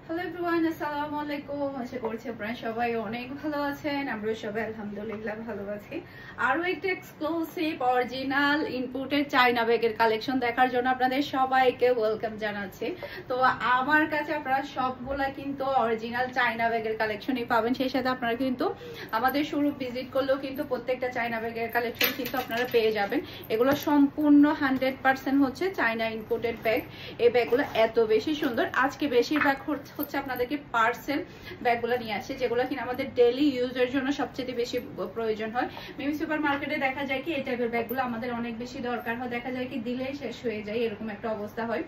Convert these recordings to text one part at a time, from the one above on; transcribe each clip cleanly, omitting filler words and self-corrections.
Hello everyone, আসসালামু আলাইকুম। আশা করছি আপনারা সবাই অনেক ভালো আছেন। আমরা সবাই আলহামদুলিল্লাহ ভালো আছি। আরো একটা এক্সক্লুসিভ অরিজিনাল ইনপুটের চায়না ব্যাগের কালেকশন দেখার জন্য আপনাদের সবাইকে ওয়েলকাম জানাচ্ছি। তো আমার কাছে আপনারা সবগুলা কিন্তু অরিজিনাল চায়না ব্যাগের কালেকশনই পাবেন। সেই সাথে আপনারা কিন্তু আমাদের শোরুম ভিজিট করলেও কিন্তু প্রত্যেকটা চায়না ব্যাগের কালেকশন কিন্তু আপনারা পেয়ে যাবেন। এগুলো সম্পূর্ণ 100% হচ্ছে চায়না ইনপুটেড ব্যাগ। এই ব্যাগগুলো এত বেশি সুন্দর। আজকে বেশিরভাগ হচ্ছে আপনাদেরকে পার্সেল ব্যাগগুলো নিয়ে আসে, যেগুলো কিনা আমাদের ডেইলি ইউজের জন্য সবচেয়ে বেশি প্রয়োজন হয়। মিমি সুপার মার্কেটে দেখা যায় কি এই টাইপের ব্যাগগুলো আমাদের অনেক বেশি দরকার হয়, দেখা যায় কি দিলেই শেষ হয়ে যায়, এরকম একটা অবস্থা হয়।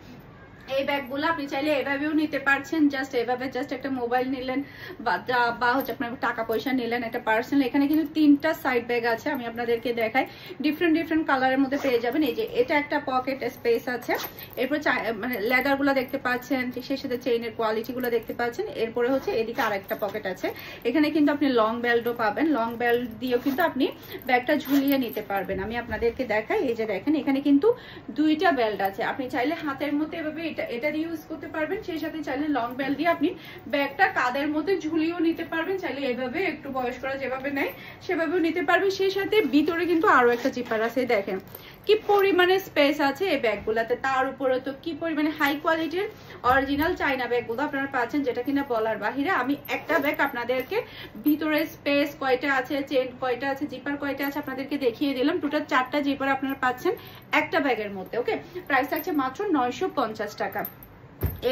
এই ব্যাগগুলো আপনি চাইলে এভাবেও নিতে পারছেন, জাস্ট এভাবে জাস্ট একটা মোবাইল নিলেন বা হচ্ছে আপনার টাকা পয়সা নিলেন, একটা পার্সেল। এখানে কিন্তু 3টা সাইড ব্যাগ আছে, আমি আপনাদেরকে দেখাই। ডিফারেন্ট কালারের মধ্যে পেয়ে যাবেন। এই যে এটা একটা পকেট স্পেস আছে, এরপর মানে লেদার গুলো দেখতে পাচ্ছেন, সেই সাথে চেইনের কোয়ালিটি গুলো দেখতে পাচ্ছেন। এরপরে হচ্ছে এদিকে আরেকটা পকেট আছে, এখানে কিন্তু আপনি লং বেল্টও পাবেন। লং বেল্ট দিয়েও কিন্তু আপনি ব্যাগটা ঝুলিয়ে নিতে পারবেন। আমি আপনাদেরকে দেখাই। এই যে দেখেন এখানে কিন্তু 2টা বেল্ট আছে, আপনি চাইলে হাতের মধ্যে এভাবে এটা দিয়ে ইউজ করতে পারবেন, সেই সাথে চাইলে লং বেল্ট দিয়ে আপনি ব্যাগটা কাঁধের মধ্যে ঝুলিয়েও নিতে পারবেন। চাইলে এভাবে একটু বয়স্করা যেভাবে নেয় সেভাবেও নিতে পারবেন। সেই সাথে ভিতরে কিন্তু আরো একটা জিপার আছে, দেখেন কি পরিমাণে স্পেস আছে এই ব্যাগগুলাতে। তার উপরে তো কি পরিমাণে হাই কোয়ালিটির অরিজিনাল চায়না ব্যাগগুলো আপনারা পাচ্ছেন, যেটা কিনা বলার বাহিরে। আমি একটা ব্যাগ আপনাদেরকে ভিতরে স্পেস কয়টা আছে, চেন কয়টা আছে, জিপার কয়টা আছে আপনাদেরকে দেখিয়ে দিলাম। টোটাল 4টা জিপার আপনারা পাচ্ছেন একটা ব্যাগের মধ্যে। ওকে, প্রাইস থাকছে মাত্র 950 টাকা।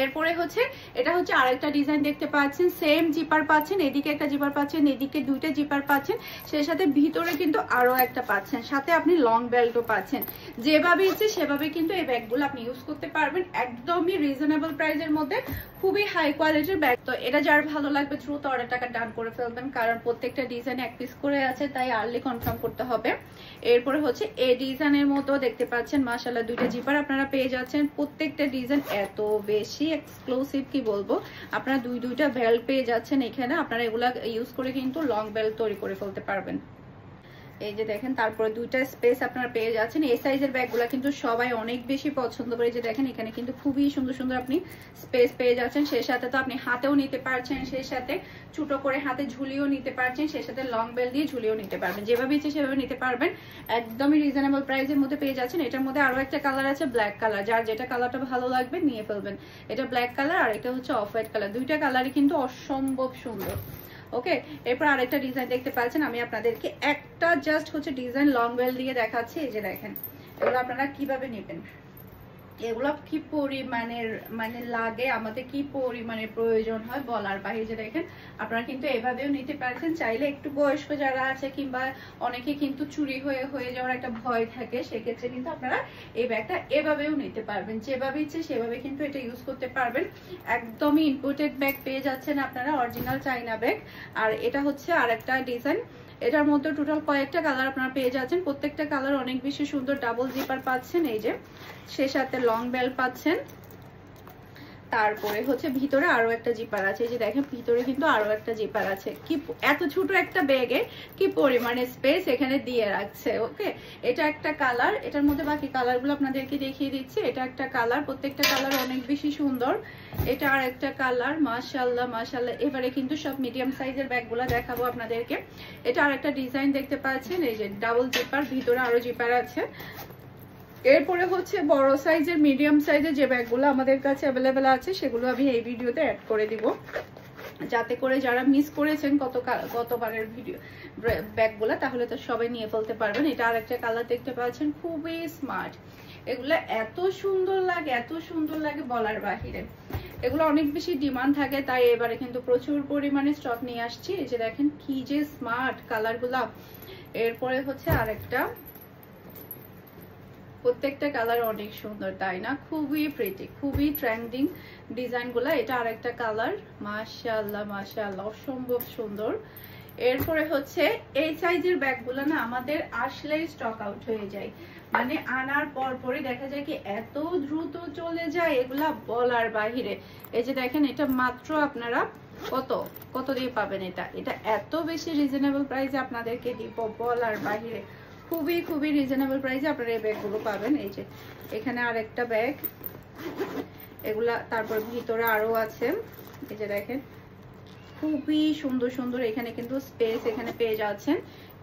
এরপরে হচ্ছে এটা হচ্ছে আরেকটা ডিজাইন দেখতে পাচ্ছেন, সেম জিপার পাচ্ছেন, এদিকে একটা জিপার পাচ্ছেন, এদিকে 2টা জিপার পাচ্ছেন, সেই সাথে ভিতরে কিন্তু আরো একটা পাচ্ছেন, সাথে আপনি লং বেল্টও পাচ্ছেন। যেভাবে ইচ্ছে সেভাবে কিন্তু এই ব্যাগগুলো আপনি ইউজ করতে পারবেন, একদমই রিজনেবল প্রাইসের মধ্যে, খুবই হাই কোয়ালিটির ব্যাগ। তো এটা যার ভালো লাগবে দ্রুত অর্ডার টাকা ডান করে ফেলবেন, কারণ প্রত্যেকটা ডিজাইন এক পিস করে আছে, তাই আর্লি কনফার্ম করতে হবে। এরপরে হচ্ছে এই ডিজাইনের মতো দেখতে পাচ্ছেন, মাশাআল্লাহ 2টা জিপার আপনারা পেয়ে যাচ্ছেন। প্রত্যেকটা ডিজাইন এত বেশি এক্সক্লুসিভ কি বলবো, আপনারা দুইটা বেল্ট পেয়ে যাচ্ছেন এখানে। আপনারা এগুলা ইউজ করে কিন্তু লং বেল্ট তৈরি করে ফেলতে পারবেন। এই যে দেখেন, তারপরে 2টা স্পেস আপনারা পেয়ে যাচ্ছেন। এই সাইজের ব্যাগগুলো কিন্তু সবাই অনেক বেশি পছন্দ করে। যে দেখেন এখানে কিন্তু খুবই সুন্দর সুন্দর আপনি স্পেস পেয়ে যাচ্ছেন, সেই সাথে তো আপনি হাতেও নিতে পারছেন, সেই সাথে ছোট করে হাতে ঝুলিয়েও নিতে পারছেন, সেই সাথে লং বেল্ট দিয়ে ঝুলিয়েও নিতে পারবেন। যেভাবে ইচ্ছে সেভাবে নিতে পারবেন, একদমই রিজনেবল প্রাইসের মধ্যে পেয়ে যাচ্ছেন। এটার মধ্যে আরো একটা কালার আছে, ব্ল্যাক কালার, যার যেটা কালারটা ভালো লাগবে নিয়ে ফেলবেন। এটা ব্ল্যাক কালার আর এটা হচ্ছে অফ হোয়াইট কালার, 2টা কালারই কিন্তু অসম্ভব সুন্দর। ওকে, এরপর আরেকটা ডিজাইন দেখতে পাচ্ছেন, আমি আপনাদেরকে একটা জাস্ট হচ্ছে ডিজাইন লং বেল দিয়ে দেখাচ্ছি। এই যে দেখেন এগুলো আপনারা কিভাবে নেবেন, এগুলো কি পরিমাণের মানে লাগে, আমাদের কি পরিমাণে প্রয়োজন হয় বলার বাইরে। যে দেখেন আপনারা কিন্তু এভাবেও নিতে পারছেন, চাইলে একটু বয়স্ক যারা আছে কিংবা অনেকে কিন্তু চুরি হয়ে যাওয়ার একটা ভয় থাকে, সেক্ষেত্রে কিন্তু আপনারা এই ব্যাগটা এভাবেও নিতে পারবেন। যেভাবে ইচ্ছে সেভাবে কিন্তু এটা ইউজ করতে পারবেন। একদমই ইম্পোর্টেড ব্যাগ পেয়ে যাচ্ছেন আপনারা, অরিজিনাল চাইনা ব্যাগ। আর এটা হচ্ছে আর একটা ডিজাইন, এটার মধ্যে টোটাল কয়েকটা কালার আপনারা পেয়ে যাচ্ছেন, প্রত্যেকটা কালার অনেক বেশি সুন্দর। ডাবল জিপার পাচ্ছেন, এই যে সে সাথে লং বেল্ট পাচ্ছেন। তারপরে হচ্ছে ভিতরে আরো একটা জিপার আছে, এই যে দেখেন ভিতরে কিন্তু আরো একটা জিপার আছে। কি এত ছোট একটা ব্যাগে কি পরিমাণে স্পেস এখানে দিয়ে রাখছে। ওকে, এটা একটা কালার, এটার মধ্যে বাকি কালারগুলো আপনাদেরকে দেখিয়ে দিচ্ছি। এটা একটা কালার, প্রত্যেকটা কালার অনেক বেশি সুন্দর। এটা আর একটা কালার, মাশাআল্লাহ মাশাআল্লাহ। এবারে কিন্তু সব মিডিয়াম সাইজের ব্যাগগুলো দেখাবো আপনাদেরকে। এটা আর একটা ডিজাইন দেখতে পাচ্ছেন, এই যে ডাবল জিপার, ভিতরে আরো জিপার আছে। এরপরে হচ্ছে বড় সাইজের মিডিয়াম সাইজের যে ব্যাগগুলো আমাদের কাছে অ্যাভেলেবেল আছে, সেগুলো আমি এই ভিডিওতে অ্যাড করে দিব, যাতে করে যারা মিস করেছেন গতবারের ভিডিও ব্যাগগুলো, তাহলে তো সবাই নিয়ে ফেলতে পারবেন। এটা আরেকটা কালার দেখতে পাচ্ছেন, খুবই স্মার্ট। এগুলো এত সুন্দর লাগে বলার বাহিরে। এগুলো অনেক বেশি ডিমান্ড থাকে, তাই এবারে কিন্তু প্রচুর পরিমাণে স্টক নিয়ে আসছি। এই যে দেখেন কি যে স্মার্ট কালারগুলা। এরপরে হচ্ছে আরেকটা, প্রত্যেকটা কালার অনেক সুন্দর, তাই না? খুবই প্রিটি, খুবই ট্রেন্ডিং ডিজাইনগুলো। এটা আরেকটা কালার, মাশাআল্লাহ মাশাআল্লাহ, অসম্ভব সুন্দর। এরপরে হচ্ছে এই সাইজের ব্যাগগুলো না আমাদের আসলেই স্টক আউট হয়ে যায়, মানে আনার পরই দেখা যায় কি এত দ্রুত চলে যায়, এগুলা বলার বাহিরে। এই যে দেখেন এটা মাত্র আপনারা কত দিয়ে পাবেন। এটা এত বেশি রিজনেবল প্রাইসে আপনাদেরকে দিব বলার বাহিরে, খুবই রিজনেবল প্রাইসে আপনারা এই ব্যাগগুলো পাবেন। এই যে এখানে আরেকটা ব্যাগ, এগুলা। তারপর ভিতরে আরো আছে, এই যে দেখেন খুবই সুন্দর সুন্দর এখানে কিন্তু স্পেস এখানে পেয়ে যাচ্ছেন।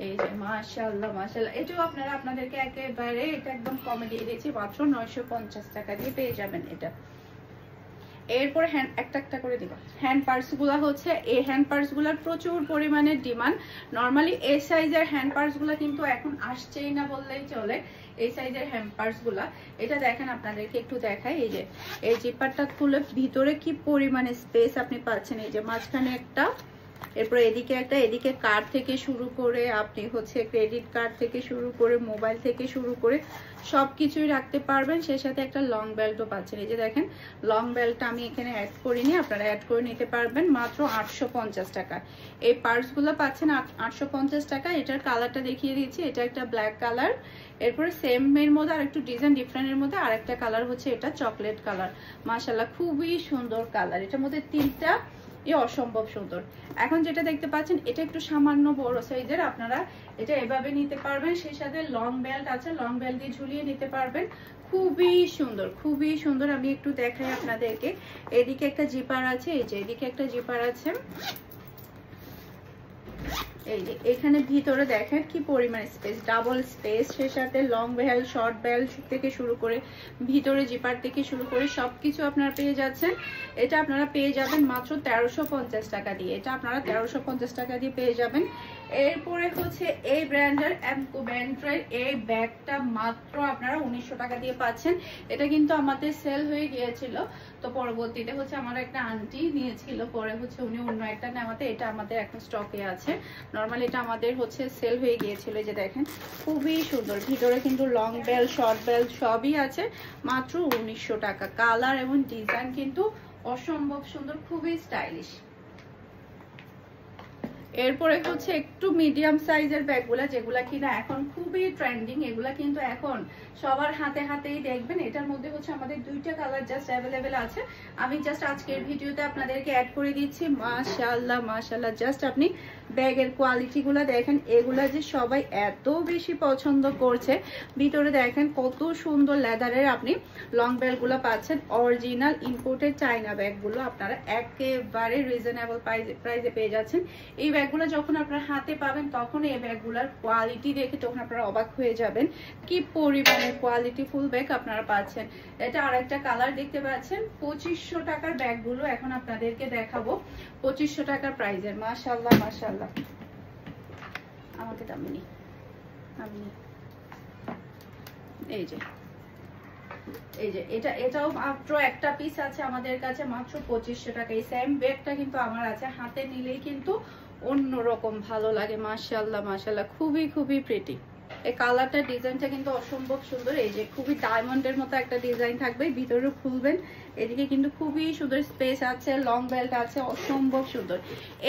এই যে মাশাআল্লাহ মাশাআল্লাহ, এটাও আপনারা আপনাদেরকে একেবারে এটা একদম কমে দিয়ে দিয়েছি, মাত্র 950 টাকা দিয়ে পেয়ে যাবেন এটা। এরপরে হ্যান্ড একটা একটা করে দিবা। হ্যান্ড পার্স গুলা হচ্ছে, এই হ্যান্ড পার্স গুলার প্রচুর পরিমাণে ডিমান্ড। নর্মালি এই সাইজের হ্যান্ড পার্স গুলা কিন্তু এখন আসছেই না বললেই চলে, এই সাইজের হ্যান্ড পার্স গুলা। এটা দেখেন আপনাদেরকে একটু দেখাই, এই যে এই জিপারটা খুলে ভিতরে কি পরিমাণে স্পেস আপনি পাচ্ছেন। এই যে মাঝখানে একটা, এরপর এদিকে একটা, এদিকে কার্ড থেকে শুরু করে আপনি হচ্ছে ক্রেডিট কার্ড থেকে শুরু করে মোবাইল থেকে শুরু করে সবকিছুই রাখতে পারবেন। সেই সাথে একটা লং বেল্টও পাচ্ছেন। এই যে দেখেন লং বেল্টটা আমি এখানে অ্যাড করিনি, আপনারা অ্যাড করে নিতে পারবেন মাত্র 850 টাকা। এই পার্সগুলো পাচ্ছেন 850 টাকা। এটার কালারটা দেখিয়ে দিচ্ছি, এটা একটা ব্ল্যাক কালার, এরপরে সেম এর মধ্যে আর একটু ডিজাইন ডিফারেন্টের মধ্যে আরেকটা কালার হচ্ছে এটা চকলেট কালার। মাশাআল্লাহ খুবই সুন্দর কালার, এটার মধ্যে তিনটা অসম্ভব সুন্দর। এখন যেটা দেখতে পাচ্ছেন এটা একটু সামান্য বড় সাইজের, আপনারা এটা এভাবে নিতে পারবেন। সেই সাথে লং বেল্ট আছে, লং বেল্ট দিয়ে ঝুলিয়ে নিতে পারবেন। খুবই সুন্দর খুবই সুন্দর। আমি একটু দেখাই আপনাদেরকে, এদিকে একটা জিপার আছে, এই যে এদিকে একটা জিপার আছে, এই যে এখানে ভিতরে দেখেন কি পরিমাণ স্পেস, ডাবল স্পেস। সেই সাথে লং বেল্ট শর্ট বেল্ট থেকে শুরু করে ভিতরে জিপার থেকে শুরু করে সবকিছু আপনারা পেয়ে যাচ্ছেন। এটা আপনারা পেয়ে যাবেন মাত্র 1350 টাকা দিয়ে, এটা আপনারা 1350 টাকা দিয়ে পেয়ে যাবেন। এরপরে হচ্ছে এই ব্র্যান্ডের এমকো ব্র্যান্ডের এই ব্যাগটা মাত্র আপনারা 1900 টাকা দিয়ে পাচ্ছেন। এটা কিন্তু আমাদের সেল হয়ে গিয়েছিল, তো পরবর্তীতে হচ্ছে আমার একটা আন্টি নিয়েছিল, পরে হচ্ছে উনি অন্য একটা নেওয়াতে এটা আমাদের এখন স্টকে আছে। নরমালি এটা আমাদের হচ্ছে সেল হয়ে গিয়েছিল। যে দেখেন খুবই সুন্দর, ভিতরে কিন্তু লং বেল্ট শর্ট বেল্ট সবই আছে, মাত্র 1900 টাকা। কালার এবং ডিজাইন কিন্তু অসম্ভব সুন্দর, খুবই স্টাইলিশ। এরপরে হচ্ছে একটু মিডিয়াম সাইজের ব্যাগগুলা, যেগুলা কিনা এখন খুবই ট্রেন্ডিং, এগুলা কিন্তু এখন সবার হাতে হাতেই দেখবেন। এটার মধ্যে হচ্ছে আমাদের দুইটা কালার জাস্ট অ্যাভেলেবেল আছে, আমি জাস্ট আজকের ভিডিওতে আপনাদেরকে অ্যাড করে দিচ্ছি। মাশাআল্লাহ মাশাআল্লাহ, জাস্ট আপনি ব্যাগের কোয়ালিটি গুলা দেখেন, এগুলা যে সবাই এত বেশি পছন্দ করছে। ভিতরে দেখেন কত সুন্দর লেদারের আপনি লং বেল্ট গুলা পাচ্ছেন, অরিজিনাল ইম্পোর্টেড চাইনা ব্যাগগুলো আপনারা একেবারে রিজনেবল প্রাইসে পেয়ে যাচ্ছেন। এই ব্যাগগুলো যখন আপনার হাতে পাবেন তখন এই ব্যাগগুলোর কোয়ালিটি দেখে তখন আপনারা অবাক হয়ে যাবেন কি পরিমাণে কোয়ালিটি ফুল ব্যাগ আপনারা পাচ্ছেন। এটা আরেকটা কালার দেখতে পাচ্ছেন। 2500 টাকার ব্যাগগুলো এখন আপনাদেরকে দেখাবো, 2500 টাকার প্রাইজের। মাশাআল্লাহ মাশাআল্লাহ, আমাকে দামিনি আমি এই যে এটাও মাত্র একটা পিস আছে আমাদের কাছে, মাত্র 2500 টাকা। এই সেম ব্যাগটা কিন্তু আমার আছে, হাতে নিলেই কিন্তু অন্যরকম ভালো লাগে। মাশাআল্লাহ মাশাআল্লাহ, খুবই খুবই প্রিটি। এই কালারটা ডিজাইনটা কিন্তু অসম্ভব সুন্দর। এই যে খুবই ডায়মন্ডের মতো একটা ডিজাইন থাকবে, ভিতরে খুলবেন, এদিকে কিন্তু খুবই সুন্দর স্পেস আছে, লং বেল্ট আছে, অসম্ভব সুন্দর।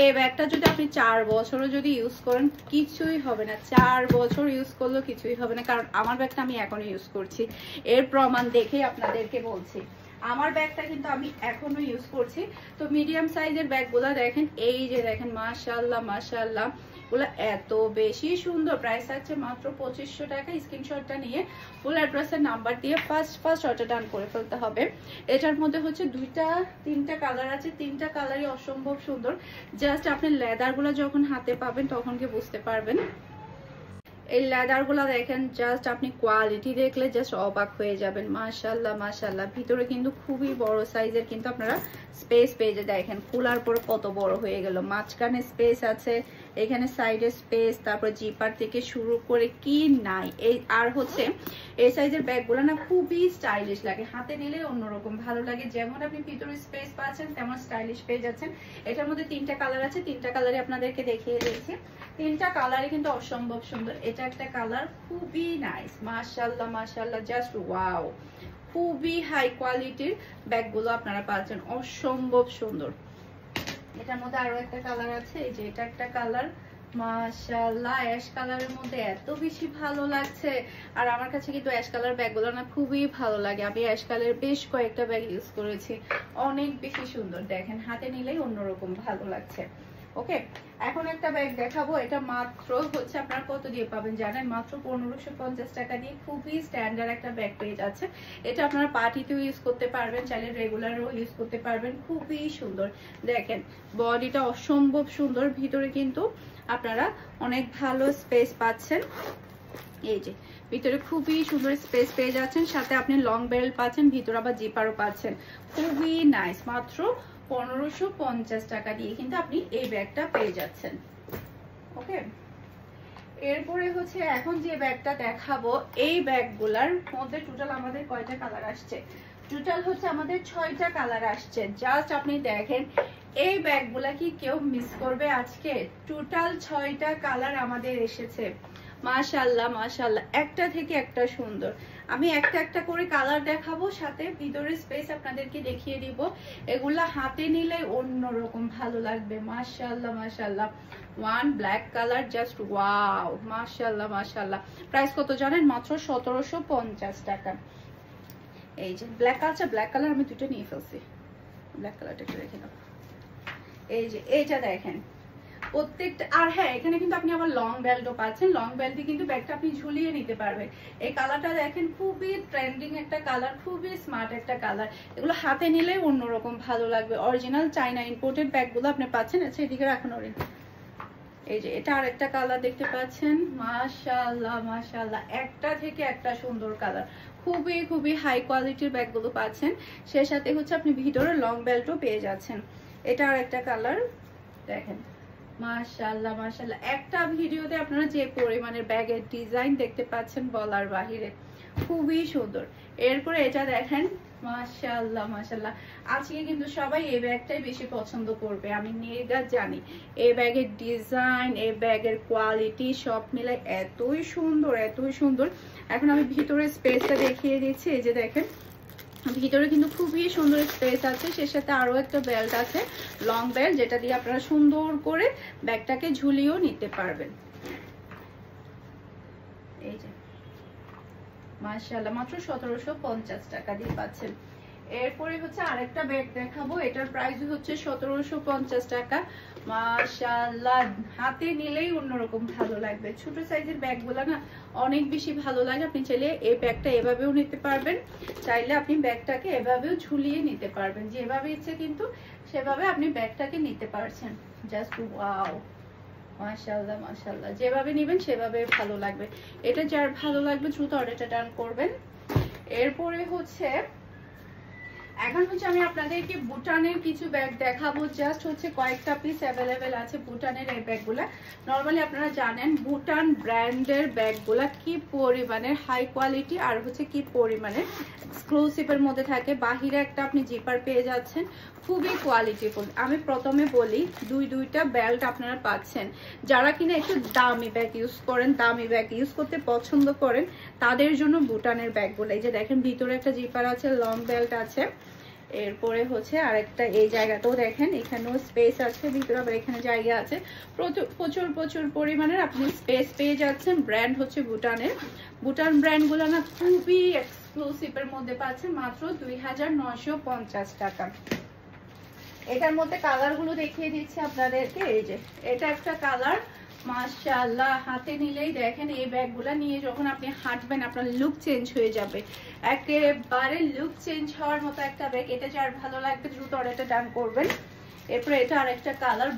এই ব্যাগটা যদি আপনি 4 বছরও যদি ইউজ করেন কিছুই হবে না, 4 বছর ইউজ করলেও কিছুই হবে না, কারণ আমার ব্যাগটা আমি এখনো ইউজ করছি, এর প্রমাণ দেখেই আপনাদেরকে বলছি। আমার ব্যাগটা কিন্তু আমি এখনো ইউজ করছি। তো মিডিয়াম সাইজের ব্যাগগুলো দেখেন, এই যে দেখেন মাশাআল্লাহ মাশাআল্লাহ, গুলো এত বেশি সুন্দর। প্রাইস আছে মাত্র 2500 টাকা। স্ক্রিনশটটা নিয়ে ফুল অ্যাড্রেসের নাম্বার দিয়ে ফার্স্ট অর্ডার ডান করে ফেলতে হবে। এটার মধ্যে হচ্ছে তিনটা কালার আছে, তিনটা কালারই অসম্ভব সুন্দর। জাস্ট আপনি লেদারগুলো যখন হাতে পাবেন তখন কি বুঝতে পারবেন। এই লেদারগুলো দেখেন, জাস্ট আপনি কোয়ালিটি দেখলে জাস্ট অবাক হয়ে যাবেন। মাশাআল্লাহ মাশাআল্লাহ, ভিতরে কিন্তু খুবই বড় সাইজের কিন্তু আপনারা স্পেস পেয়ে যে দেখেন, খোলার পরে কত বড় হয়ে গেল। মাঝখানে স্পেস আছে, এখানে সাইডে স্পেস, তারপর জিপার থেকে শুরু করে কি নাই। এই আর হচ্ছে এই সাইজের ব্যাগগুলো না খুবই স্টাইলিশ লাগে, হাতে নিলে অন্যরকম ভালো লাগে। যেমন আপনি ভিতরে স্পেস পাচ্ছেন তেমন স্টাইলিশ পেয়ে যাচ্ছেন। এটার মধ্যে তিনটা কালার আছে, তিনটা কালারই আপনাদেরকে দেখিয়ে দিয়েছি। তিনটা কালারই কিন্তু অসম্ভব সুন্দর। এটা একটা কালার খুবই নাইস, মাশাআল্লাহ মাশাআল্লাহ, জাস্ট ওয়াও, খুবই হাই কোয়ালিটির ব্যাগগুলো আপনারা পাচ্ছেন, অসম্ভব সুন্দর। এটার মধ্যে আরো একটা কালার আছে, এই যে এটা একটা কালার, মাশাআল্লাহ অ্যাশ কালারের মধ্যে এত বেশি ভালো লাগছে। আর আমার কাছে কিন্তু অ্যাশ কালার ব্যাগগুলো না খুবই ভালো লাগে, আমি অ্যাশ কালারের বেশ কয়েকটা ব্যাগ ইউজ করেছি, অনেক বেশি সুন্দর। দেখেন হাতে নিলেই অন্যরকম ভালো লাগছে। ওকে, এখন একটা ব্যাগ দেখাবো, এটা মাত্র হচ্ছে আপনারা কত দিয়ে পাবেন জানেন? মাত্র 1550 টাকা দিয়ে খুবই স্ট্যান্ডার্ড একটা ব্যাগ পেয়ে যাচ্ছে। এটা আপনারা পার্টিতেও ইউজ করতে পারবেন, চাইলে রেগুলারও ইউজ করতে পারবেন। খুবই সুন্দর, দেখেন বডিটা অসম্ভব সুন্দর, ভিতরে কিন্তু আপনারা অনেক ভালো স্পেস পাচ্ছেন। এই যে ভিতরে খুবই সুন্দর স্পেস পেয়ে যাচ্ছেন, সাথে আপনি লং বেল্ট পাচ্ছেন, ভিতরে আবার জিপারও পাচ্ছেন। খুবই নাইস, মাত্র 1550 টাকা দিয়ে কিন্তু আপনি এই ব্যাগটা পেয়ে যাচ্ছেন। ওকে, এরপরে হচ্ছে এখন যে ব্যাগটা দেখাবো, এই ব্যাগগুলার মধ্যে টোটাল আমাদের কয়টা কালার আসছে? টোটাল হচ্ছে আমাদের 6টা কালার আসছে। জাস্ট আপনি দেখেন এই ব্যাগগুলা কি কেউ মিস করবে আজকে? টোটাল 6টা কালার আমাদের এসেছে। মাশাআল্লাহ মাশাআল্লাহ, একটা থেকে একটা সুন্দর। আমি একটা একটা করে কালার দেখাবো, সাথে ভিতরের স্পেস আপনাদেরকে দেখিয়ে দিব। এগুলা হাতে নিলে অন্যরকম ভালো লাগবে। মাশাআল্লাহ মাশাআল্লাহ, one black colour, just wow, মাশাআল্লাহ মাশাআল্লাহ। প্রাইস কত জানেন? মাত্র 1750 টাকা। এই যে ব্ল্যাক কালার, ব্ল্যাক কালার আমি দুটো নিয়ে ফেলছি, ব্ল্যাক কালারটা একটু রেখে দাও। এই যে এইটা দেখেন প্রত্যেকটা, আর হ্যাঁ এখানে কিন্তু আপনি আবার লং বেল্টও পাচ্ছেন। লং বেল্টে কিন্তু ব্যাগটা আপনি ঝুলিয়ে নিতে পারবেন। এই কালারটা দেখেন, খুবই ট্রেন্ডিং একটা কালার, খুবই স্মার্ট একটা কালার। এগুলো হাতে নিলে অন্যরকম ভালো লাগবে। অরিজিনাল চাইনা ইম্পোর্টেড ব্যাগগুলো আপনি পাচ্ছেন। আচ্ছা এদিকে রাখুন অরিন। এই যে এটা আরেকটা কালার দেখতে পাচ্ছেন, মাশাআল্লাহ মাশাআল্লাহ, একটা থেকে একটা সুন্দর কালার। খুবই খুবই হাই কোয়ালিটির ব্যাগগুলো পাচ্ছেন, সে সাথে হচ্ছে আপনি ভিতরে লং বেল্টও পেয়ে যাচ্ছেন। এটা আরেকটা কালার দেখেন, মাশাআল্লাহ মাশাআল্লাহ। একটা ভিডিওতে আপনারা যে পরিমাণের ব্যাগের ডিজাইন দেখতে পাচ্ছেন বলার বাহিরে, খুবই সুন্দর। এরপরে এটা দেখেন, মাশাআল্লাহ মাশাআল্লাহ, আজকে কিন্তু সবাই এই ব্যাগটাই বেশি পছন্দ করবে, আমি নির্ঘাত জানি। এই ব্যাগের ডিজাইন, এই ব্যাগের কোয়ালিটি সব মিলে এতই সুন্দর, এতই সুন্দর। এখন আমি ভিতরের স্পেসটা দেখিয়ে দিচ্ছি। এই যে দেখেন ভিতরে কিন্তু খুবই সুন্দর স্পেস আছে, সে সাথে আরো একটা বেল্ট আছে, লং বেল্ট, যেটা দিয়ে আপনারা সুন্দর করে ব্যাগটাকে ঝুলিয়েও নিতে পারবেন। এই যে মাশাআল্লাহ, মাত্র 1750 টাকা দিয়ে পাচ্ছেন। এরপরে হচ্ছে আরেকটা ব্যাগ দেখাবো, এটার প্রাইস হচ্ছে 1750 টাকা। মাশাআল্লাহ, হাতে নিলেই অন্যরকম ভালো লাগবে। ছোট সাইজের ব্যাগগুলো না অনেক বেশি ভালো লাগে। আপনি চাইলে এই ব্যাগটা এভাবেও নিতে পারবেন, চাইলে আপনি ব্যাগটাকে এভাবেও ঝুলিয়ে নিতে পারবেন, যেভাবে ইচ্ছে কিন্তু সেভাবে আপনি ব্যাগটাকে নিতে পারছেন। জাস্ট ওয়াও, মাশাআল্লাহ মাশাআল্লাহ, যেভাবে নেবেন সেভাবে ভালো লাগবে। এটা যার ভালো লাগবে দ্রুত অর্ডারটা ডান করবেন। এরপরে হচ্ছে এখন হচ্ছে আমি আপনাদেরকে বুটানের কিছু ব্যাগ দেখাবো। জাস্ট হচ্ছে কয়েকটা পিস অ্যাভেলেবেল আছে বুটানের এই ব্যাগগুলা। নর্মালি আপনারা জানেন বুটান ব্র্যান্ডের ব্যাগগুলা কি পরিমাণের হাই কোয়ালিটি আর হচ্ছে কি পরিমাণের এক্সক্লুসিভের মধ্যে থাকে। বাহিরে একটা আপনি জিপার পেয়ে যাচ্ছেন, খুবই কোয়ালিটিফুল। আমি প্রথমে বলি দুইটা বেল্ট আপনারা পাচ্ছেন। যারা কিনা একটু দামি ব্যাগ ইউজ করেন, দামি ব্যাগ ইউজ করতে পছন্দ করেন, তাদের জন্য বুটানের ব্যাগগুলো। এই যে দেখেন ভিতরে একটা জিপার আছে, লং বেল্ট আছে। এরপরে হচ্ছে আরেকটা এই জায়গাটাও দেখেন, এখানেও স্পেস আছে, ভিতরে আবার এখানে জায়গা আছে। প্রচুর পরিমাণের আপনি স্পেস পেয়ে যাচ্ছেন। ব্র্যান্ড হচ্ছে বুটানের। বুটান ব্র্যান্ডগুলো না খুবই এক্সক্লুসিভের মধ্যে পাচ্ছেন মাত্র 2950 টাকা। এটার মধ্যে কালারগুলো দেখিয়ে দিচ্ছি আপনাদেরকে। এই যে এটা একটা কালার, মাশাআল্লাহ, হাতে নিলেই দেখেন এই ব্যাগগুলা নিয়ে যখন আপনি হাঁটবেন আপনার লুক চেঞ্জ হয়ে যাবে, একেবারে লুক চেঞ্জ হওয়ার মতো একটা ব্যাগ। এটা যার ভালো লাগবে দ্রুত অর্ডারটা ডান করবেন। এরপরে এটা আরেকটা কালার,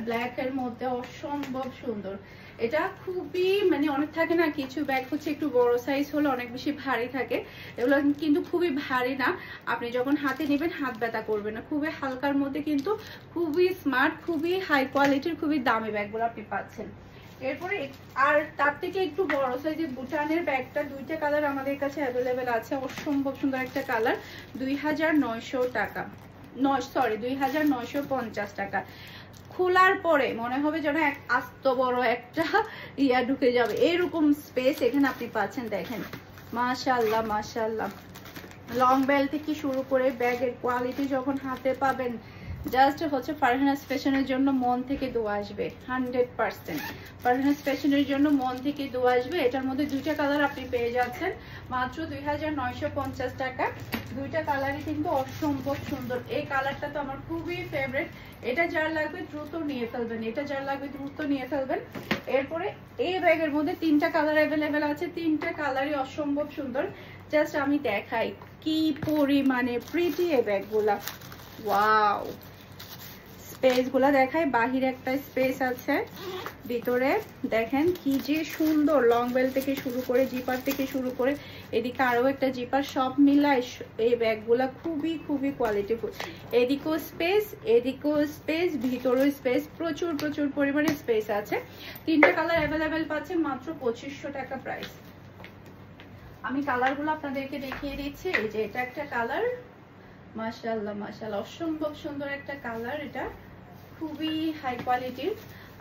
ব্ল্যাক এর মধ্যে অসম্ভব সুন্দর। এটা খুবই মানে অনেক থাকে না কিছু ব্যাগ হচ্ছে একটু বড় সাইজ হলে অনেক বেশি ভারী থাকে, এগুলো কিন্তু খুবই ভারী না। আপনি যখন হাতে নেবেন হাত ব্যথা করবে না, খুবই হালকার মধ্যে কিন্তু খুবই স্মার্ট, খুবই হাই কোয়ালিটির, খুবই দামি ব্যাগগুলো আপনি পাচ্ছেন। এরপরে আর তার থেকে একটু বড় সাইজের বুটানের ব্যাগটা দুইটা কালার আমাদের কাছে অ্যাভেলেবেল আছে। অসম্ভব সুন্দর একটা কালার, 2900 টাকা, 2950 টাকা। খোলার পরে মনে হবে যেন এক আস্ত বড় একটা ইয়া ঢুকে যাবে, এরকম স্পেস এখানে আপনি পাচ্ছেন। দেখেন মাশাআল্লাহ মাশাআল্লাহ, লং বেল্ট থেকে শুরু করে ব্যাগের কোয়ালিটি যখন হাতে পাবেন জাস্ট হচ্ছে ফারহানাস ফ্যাশনের জন্য মন থেকে দোয়া আসবে 100%। ফারহানাস ফ্যাশনের জন্য মন থেকে দোয়া আসবে। এটার মধ্যে দুইটা কালার আপনি পেয়ে যাচ্ছেন মাত্র 2950 টাকা। দুইটা কালারই কিন্তু অসম্ভব সুন্দর। এই কালারটা তো আমার খুবই ফেভারিট। এটা যার লাগবে দ্রুত নিয়ে ফেলবেন, এটা যার লাগবে দ্রুত নিয়ে ফেলবেন। এরপরে এই ব্যাগের মধ্যে তিনটা কালার অ্যাভেলেবেল আছে, তিনটা কালারই অসম্ভব সুন্দর। জাস্ট আমি দেখাই কি পরিমাণে প্রিটি এই ব্যাগগুলা। ওয়াও, স্পেস গুলা দেখায়, বাহিরে একটা স্পেস আছে, ভিতরে দেখেন কি যে সুন্দর। লং বেল থেকে শুরু করে জিপার থেকে শুরু করে এদিকে আরো একটা জিপার, সব মিলায় এই ব্যাগগুলা খুবই খুবই কোয়ালিটিফুল। এদিকেও স্পেস, এদিকেও স্পেস, ভিতরেও স্পেস, প্রচুর প্রচুর পরিমাণে স্পেস আছে। তিনটা কালার অ্যাভেলেবেল পাচ্ছেন মাত্র 2500 টাকা প্রাইস। আমি কালারগুলো আপনাদেরকে দেখিয়ে দিচ্ছি। এই যে এটা একটা কালার, মাশাআল্লাহ মাশাআল্লাহ, অসম্ভব সুন্দর একটা কালার, এটা খুবই হাই কোয়ালিটির।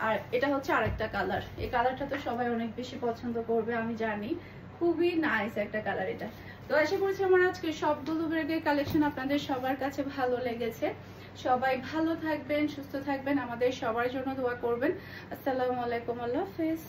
আর এটা হচ্ছে আরেকটা কালার, এই কালারটা তো সবাই অনেক বেশি পছন্দ করবে আমি জানি, খুবই নাইস একটা কালার এটা। তো আশা করছি আমার আজকে সবগুলো ব্র্যান্ডের কালেকশন আপনাদের সবার কাছে ভালো লেগেছে। সবাই ভালো থাকবেন, সুস্থ থাকবেন, আমাদের সবার জন্য দোয়া করবেন। আসসালামু আলাইকুম, আল্লাহ হাফেজ।